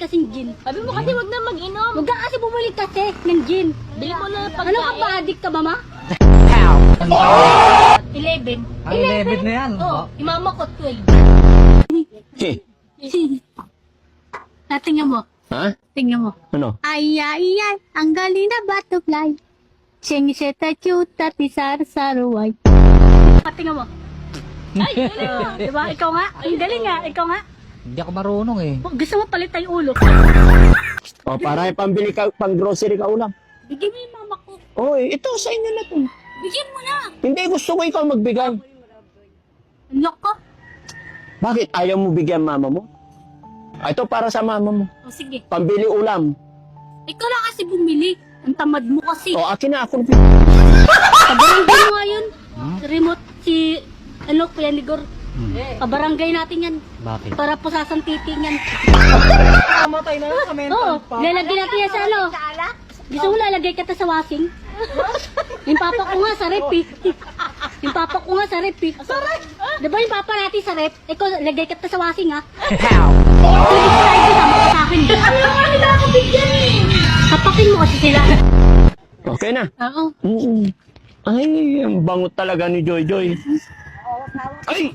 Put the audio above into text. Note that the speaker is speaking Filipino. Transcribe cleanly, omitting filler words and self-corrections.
kasing gin. Sabi mo kasi wag na mag-inom. Huwag ka kasi bumili kasi ng gin. Bili mo na Ano ka ba, addict ka ba, ma? 11. Ay, lebit na yan. Oo, imama ko 12. Tingnan mo. Ha? Tingnan mo. Ano? Ay, ay, ay, ang galing na butterfly. Siniseta chuta tisar saruay. Tingnan mo. Ay, diba? Ikaw nga. Ang galing nga. Ikaw nga. Hindi ako marunong eh. Gusto mo palit tayo ulo. O, para ay pambili ka, pang grocery ka ulam. Bigyan mo yung mama ko. Oy, ito sa inyo na to. Bigyan mo na. Hindi, gusto ko ikaw magbigay. Ano ka? Bakit? Ayaw mo bigyan mama mo? Ito para sa mama mo. O sige. Pambili ulam. Ikaw lang kasi bumili. Ang tamad mo kasi. O, akin na ako. Kabarangay mo nga yun. Remote si, Kuya Ligor. Kabarangay natin yan. Bakit? Para po sasantiting yan. Kamatay na lang kami. Oo, lalagay natin yan sa ano. Gusto mo lalagay kita sa washing? Yung papa ko nga sa rep eh. Yung papa ko nga sa rep eh. Diba yung papa natin sa rep? Ikaw, lagay kita sa washing ha? Sige, sama ka sa akin. Ayaw nga nila ako bigyan eh. Kapakin mo kasi sila. Okay na. Oo. Mm. Ay, ang bangot talaga ni Joy Joy. Ay!